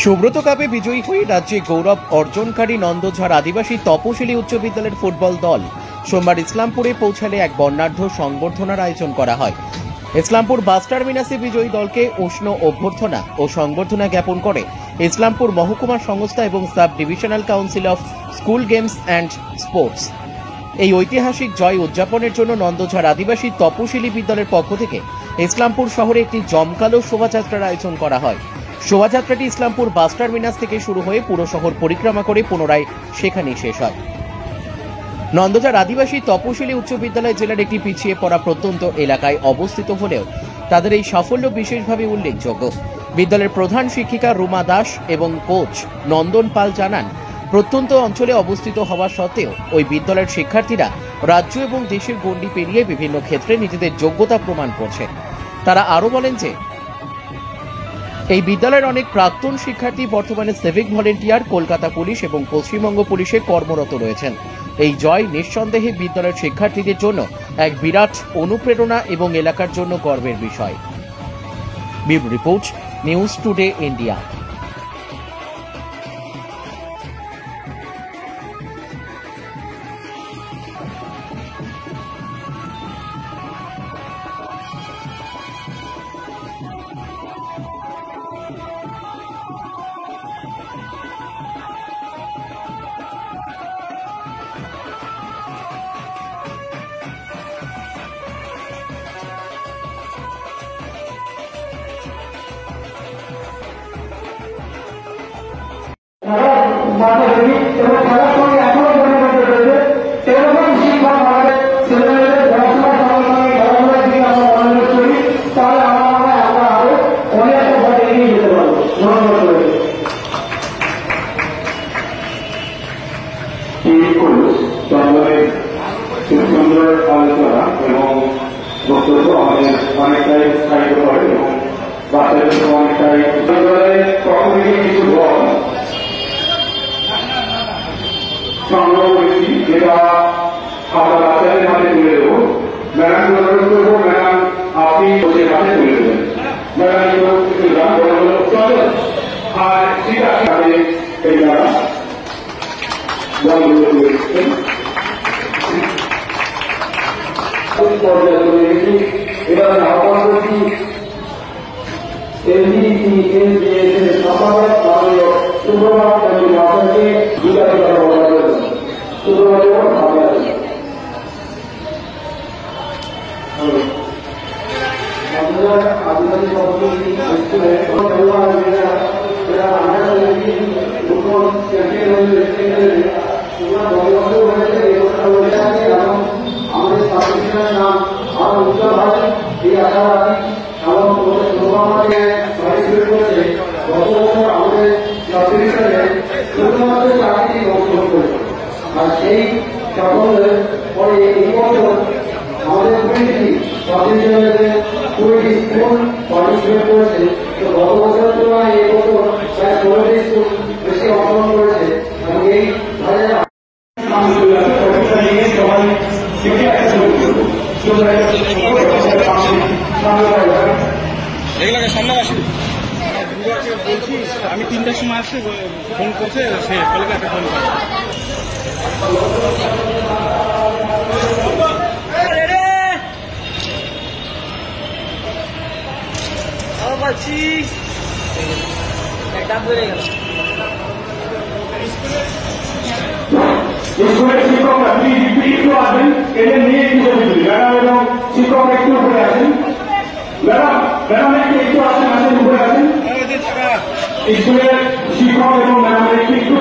সুব্রত কাপে বিজয়ী হয়ে রাজ্যে গৌরব অর্জনকারী নন্দঝাড় আদিবাসী তপশিলি উচ্চ বিদ্যালয়ের ফুটবল দল সোমবার ইসলামপুরে পৌঁছালে এক বর্ণাঢ্য সংবর্ধনার আয়োজন করা হয়। ইসলামপুর বাস টার্মিনাসে বিজয়ী দলকে উষ্ণ অভ্যর্থনা ও সংবর্ধনা জ্ঞাপন করে ইসলামপুর মহকুমা সংস্থা এবং sub divisional council of school games and sports. এই ঐতিহাসিক জয় উদযাপনের জন্য নন্দঝাড় আদিবাসী তপশিলি বিদ্যালয়ের পক্ষ থেকে ইসলামপুর শহরে একটি জমকালো শোভাযাত্রার আয়োজন করা হয়। শোভাযাত্রাটি ইসলামপুর বাস টার্মিনাস থেকে শুরু হয়ে পুরো শহর পরিক্রমা করে পুনরায় সেখানেই শেষ হয়। নন্দঝাড় আদিবাসী তপশিলি উচ্চ বিদ্যালয় জেলার একটি পিছিয়ে পড়া প্রত্যন্ত এলাকায় অবস্থিত হলেও তাদের এই সাফল্য বিশেষভাবে উল্লেখযোগ্য। বিদ্যালয়ের প্রধান শিক্ষিকা রুমা দাস এবং কোচ নন্দন পাল জানান, প্রত্যন্ত অঞ্চলে অবস্থিত হওয়া সত্ত্বেও ওই বিদ্যালয়ের শিক্ষার্থীরা রাজ্য এবং দেশের গণ্ডি পেরিয়ে বিভিন্ন ক্ষেত্রে নিজেদের যোগ্যতা প্রমাণ করছে। তারা আরও বলেন যে এই বিদ্যালয়ের অনেক প্রাক্তন শিক্ষার্থী বর্তমানে সিভিক ভলেন্টিয়ার, কলকাতা পুলিশ এবং পশ্চিমবঙ্গ পুলিশে কর্মরত রয়েছেন। এই জয় নিঃসন্দেহে বিদ্যালয়ের শিক্ষার্থীদের জন্য এক বিরাট অনুপ্রেরণা এবং এলাকার জন্য গর্বের বিষয়। Bureau report, news today India. সুন্দর আলোচনা এবং বক্তব্য আমাদের অনেকটাই উৎসাহিত করে এবং বাচ্চাদের অনেকটাই তখনই কিছু দল সংগ্রহ করেছি, যেটা আমরা বাচ্চাদের হাতে তুলে দেবো। ম্যাডাম অনুরোধ করবো, ম্যাডাম আপনি ওদের হাতে তুলে দেবেন। ম্যাডাম চলো, আর ঠিক আছে এই দ্বারা দলগুলো তুলে দিচ্ছেন। এবার আহ্বান করছি সম্পাদক মাননীয় সুব্রত মহাশয়কে বিদায় করার আদিবাসী সংস্কৃতি আমাদের ছাত্রছাত্রীদের নাম আরো উজ্জ্বল হবে এই আশাবাদী এবং শুভকামনাকে পার্টিসিপেট করেছে। গত বছর আমাদের ছাত্রছাত্রীরা শুধুমাত্র চাকরিটি অংশগ্রহণ করেছে, আর সেই সাফল্যের পরে এই বছর আমাদের 20টি ছাত্রছাত্রীদের 20টি স্কুল পার্টিসিপেট করেছে। তো গত বছরের তুলনায় এই বছর প্রায় 16টি স্কুল বেশি অংশগ্রহণ করেছে এবং এই আমি 3টার সময় আসছে, ফোন করছে, সে কলকাতায় ফোন করে। স্কুলের শিক্ষক আপনি একটু আসেন, এদের নিয়ে ম্যাডাম এবং শিক্ষক একটু উপরে আসেন। ম্যাডাম একটু আসেন, উপরে আসেন। স্কুলের শিক্ষক এবং ম্যাডাম একটু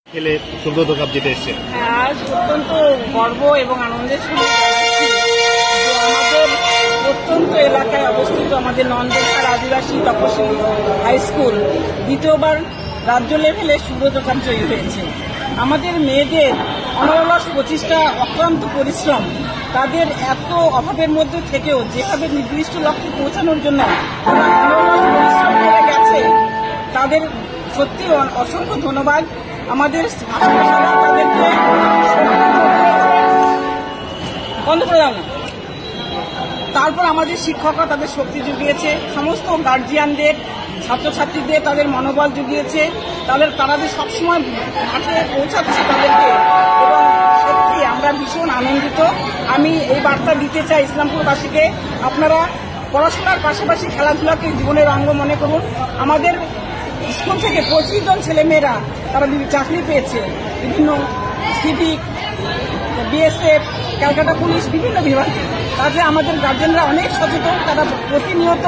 খেলে সুব্রত কাপ জিতে এসছে। আজ অত্যন্ত গর্ব এবং আনন্দের সঙ্গে আমাদের প্রত্যন্ত এলাকায় অবস্থিত আমাদের নন্দঝাড় আদিবাসী তপশিলি হাই স্কুল দ্বিতীয়বার রাজ্য লেভেলে সুব্রত কাপ জয়ী হয়েছে। আমাদের মেয়েদের অনলস প্রচেষ্টা, অক্লান্ত পরিশ্রম, তাদের এত অভাবের মধ্যে থেকেও যেভাবে নির্দিষ্ট লক্ষ্যে পৌঁছানোর জন্য তারা অনলস পরিশ্রম করে গেছে, তাদের সত্যি অসংখ্য ধন্যবাদ। আমাদের মাস্টাররা তাদেরকে বন্ধ করে দাও না। তারপর আমাদের শিক্ষকরা তাদের শক্তি জুগিয়েছে, সমস্ত গার্জিয়ানদের, ছাত্রছাত্রীদের তাদের মনোবল জুগিয়েছে, তারা যে সবসময় মাঠে পৌঁছাচ্ছে তাদেরকে, এবং সত্যি আমরা ভীষণ আনন্দিত। আমি এই বার্তা দিতে চাই ইসলামপুরবাসীকে, আপনারা পড়াশোনার পাশাপাশি খেলাধুলাকে জীবনের অঙ্গ মনে করুন। আমাদের স্কুল থেকে 25 জন ছেলেমেয়েরা তারা চাকরি পেয়েছে, বিভিন্ন সিভিক, বিএসএফ, ক্যালকাটা পুলিশ, বিভিন্ন বিভাগে। কাজে আমাদের গার্জেনরা অনেক সচেতন, তারা প্রতিনিয়ত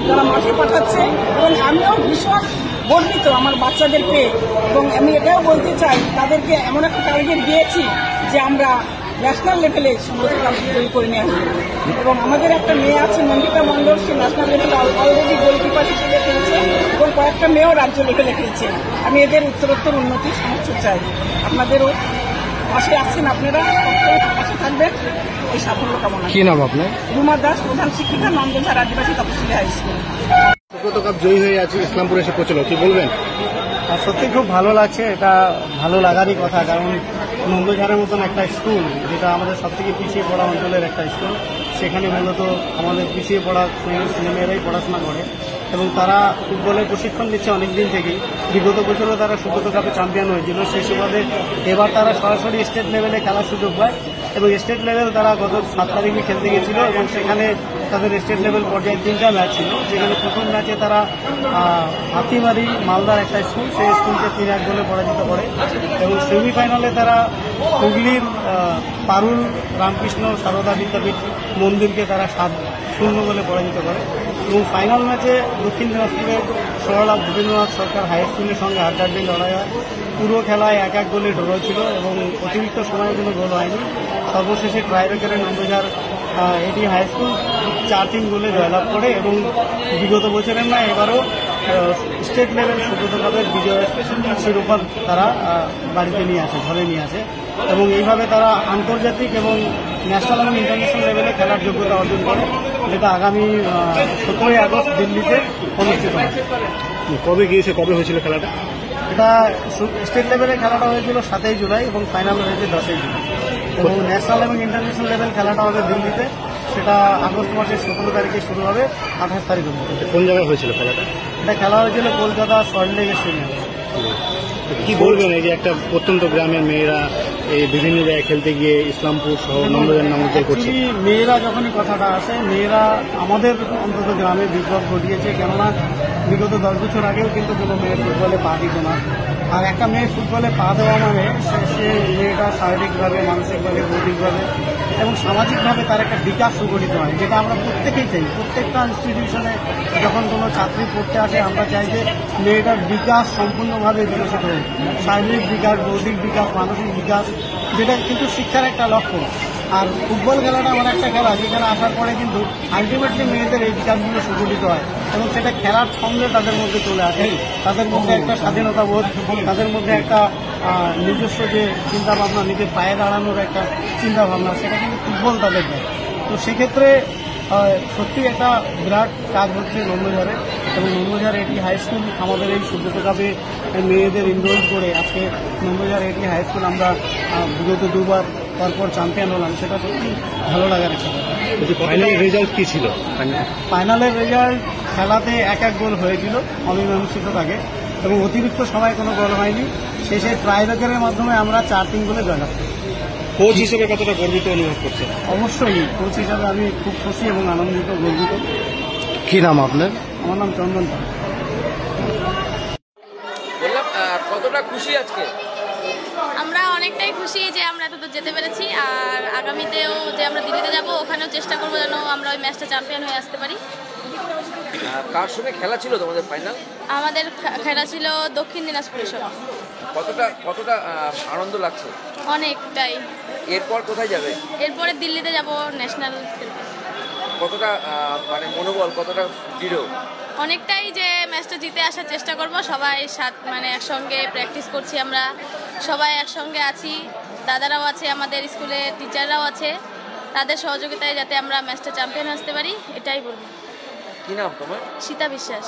তারা মাঠে পাঠাচ্ছে, এবং আমিও ভীষণ গর্বিত আমার বাচ্চাদের পেয়ে। এবং আমি এটাও বলতে চাই, তাদেরকে এমন একটা টার্গেট দিয়েছি যে আমরা ন্যাশনাল লেভেলে সুব্রত কাপ তৈরি করে নিয়ে আসবো। এবং আমাদের একটা মেয়ে আছে নন্দিতা মণ্ডল, সে ন্যাশনাল লেভেলে অলরেডি গোলকিপার হিসেবে খেলছে, এবং কয়েকটা মেয়েও রাজ্য লেভেলে খেলছে। আমি এদের উত্তরোত্তর উন্নতির সমর্থন চাই। আপনাদেরও পাশে আছেন, আপনারা পাশে থাকবেন, এই সাফল্য কামনা। কি নাম আপনার? রুমা দাস, প্রধান শিক্ষিকা, নন্দঝাড় আদিবাসী তপশিলি হাই স্কুল। সুব্রত কাপ জয়ী হয়ে আছে, ইসলামপুরে এসে পৌঁছলো, কি বলবেন? সত্যি খুব ভালো লাগছে, এটা ভালো লাগারই কথা। কারণ নন্দঝাড়ের মতন একটা স্কুল, যেটা আমাদের সবথেকে পিছিয়ে পড়া অঞ্চলের একটা স্কুল, সেখানে মূলত আমাদের পিছিয়ে পড়া ছেলেমেয়েরাই পড়াশোনা করে, এবং তারা ফুটবলের প্রশিক্ষণ নিচ্ছে অনেক দিন থেকেই। বিগত বছরও তারা সুব্রত কাপে চ্যাম্পিয়ন হয়েছিল, সেই সুবাদে এবার তারা সরাসরি স্টেট লেভেলে খেলার সুযোগ পায়, এবং স্টেট লেভেল তারা গত 7 তারিখে খেলতে গিয়েছিল, এবং সেখানে তাদের স্টেট লেভেল পর্যায়ে 3টা ম্যাচ ছিল। যেখানে প্রথম ম্যাচে তারা হাতিমারি মালদার একটা স্কুল, সেই স্কুলকে 3-1 গোলে পরাজিত করে, এবং সেমিফাইনালে তারা হুগলির পারুল রামকৃষ্ণ সারদা বিদ্যাপীঠ মন্দিরকে তারা 7-0 গোলে পরাজিত করে, এবং ফাইনাল ম্যাচে দক্ষিণ দিনাজপুরের সরলা ভূপেন্দ্রনাথ সরকার হাই স্কুলের সঙ্গে হাড্ডাহাড্ডি লড়াই হয়। পুরো খেলায় 1-1 গোলে ড্র ছিল, এবং অতিরিক্ত সময়ের কোনো গোল হয়নি। সর্বশেষে ট্রাইবেকারে নন্দঝাড় এটি হাই স্কুল 4-3 গোলে জয়লাভ করে, এবং বিগত বছরের নয় এবারও স্টেট লেভেল সুব্রত কাপের বিজয় শিরোপা তারা বাড়িতে নিয়ে আসে, ঘরে নিয়ে আসে, এবং এইভাবে তারা আন্তর্জাতিক এবং ন্যাশনাল এবং ইন্টারন্যাশনাল লেভেলে খেলার যোগ্যতা অর্জন করে, যেটা আগামী 17ই আগস্ট দিল্লিতে অনুষ্ঠিত হবে। কবে গিয়েছে, কবে হয়েছিল খেলাটা? এটা স্টেট লেভেলে খেলাটা হয়েছিল 7ই জুলাই, এবং ফাইনাল হয়েছে 10ই জুলাই, এবং ন্যাশনাল এবং ইন্টারন্যাশনাল লেভেল খেলাটা হবে দিল্লিতে, সেটা আগস্ট মাসের 17 তারিখে শুরু হবে, 28 তারিখ পর্যন্ত। কোন জায়গায় হয়েছিল খেলাটা? এটা খেলা হয়েছিল কলকাতা সল্টলেক স্টেডিয়ামে। কি বলবেন, এই যে একটা প্রত্যন্ত গ্রামের মেয়েরা এই বিভিন্ন জায়গায় খেলতে গিয়ে ইসলামপুর সহ নন্দঝাড় নাম উজ্জ্বল করছে? মেয়েরা যখনই কথাটা আসে, মেয়েরা আমাদের অন্তত গ্রামে বিপ্লব ঘটিয়েছে, কেননা বিগত 10 বছর আগেও কিন্তু কোনো মেয়ে ফুটবলে পা দিত না। আর একটা মেয়ে ফুটবলে পা দেওয়া মানে সে মেয়েটা শারীরিকভাবে, মানসিকভাবে, বৌদ্ধিকভাবে এবং সামাজিকভাবে তার একটা বিকাশ সুগঠিত হয়, যেটা আমরা প্রত্যেকেই চাই। প্রত্যেকটা ইনস্টিটিউশনে যখন কোনো ছাত্রী পড়তে আসে, আমরা চাই যে মেয়েটার বিকাশ সম্পূর্ণভাবে বিকশিত হোক, শারীরিক বিকাশ, বৌদ্ধিক বিকাশ, মানসিক বিকাশ, যেটা কিন্তু শিক্ষার একটা লক্ষ্য। আর ফুটবল খেলাটা এমন একটা খেলা যেখানে আসার পরে কিন্তু আলটিমেটলি মেয়েদের এই বিকাশগুলো সুগঠিত হয়, এবং সেটা খেলার ছন্দে তাদের মধ্যে চলে আসে। তাদের মধ্যে একটা স্বাধীনতা বোধ, তাদের মধ্যে একটা নিজস্ব যে চিন্তাভাবনা, নিজের পায়ে দাঁড়ানোর একটা চিন্তাভাবনা, সেটা কিন্তু ফুটবল তাদের দেয়। তো সেক্ষেত্রে সত্যি একটা বিরাট কাজ হচ্ছে নন্দঝাড়ে, এবং নন্দঝাড় এটি হাই স্কুল আমাদের এই সুব্রত কাপে মেয়েদের ইনরোল করে আজকে নন্দঝাড় এটি হাই স্কুল আমরা বিগত 2বার পরপর চ্যাম্পিয়ন হলাম, সেটা সত্যি ভালো লাগার একটা কথা। ফাইনালের রেজাল্ট কি ছিল? ফাইনালের রেজাল্ট খেলাতে 1-1 গোল হয়েছিল অমীমাংসিত থাকে, এবং অতিরিক্ত সময় কোনো গোল হয়নি। শেষে ট্রাইবেকারের মাধ্যমে আমরা 4-3 গোলে জয়লাভ করি। কোচ হিসেবে কতটা গর্বিত অনুভব করছে? অবশ্যই কোচ হিসাবে আমি খুব খুশি এবং আনন্দিত, গর্বিত। কি নাম আপনার? আমার নাম চন্দন পাল। বললাম কতটা খুশি আজকে? আমরা অনেকটাই খুশি যে আমরা এতদূর যেতে পেরেছি, আর আগামীতেও যে আমরা দিল্লিতে যাব, ওখানেও চেষ্টা করবো যেন আমরা ওই ম্যাচটা চ্যাম্পিয়ন হয়ে আসতে পারি। কার সঙ্গে খেলা ছিল তোমাদের ফাইনাল? আমাদের খেলা ছিল দক্ষিণ দিনাজপুরের সঙ্গে। কতটা আনন্দ লাগছে? অনেকটাই। এরপর কোথায় যাবে? এরপরে দিল্লিতে যাব ন্যাশনাল খেলতে। কতটা মানে মনোবল কতটা দৃঢ়? অনেকটাই যে ম্যাচটা জিতে আসার চেষ্টা করব, সবাই মানে একসঙ্গে প্র্যাকটিস করছি, আমরা সবাই একসঙ্গে আছি, দাদারাও আছে, আমাদের স্কুলে টিচাররাও আছে, তাদের সহযোগিতায় যাতে আমরা ম্যাচটা চ্যাম্পিয়ন আসতে পারি এটাই বলবো। কি নাম তোমার? সীতা বিশ্বাস।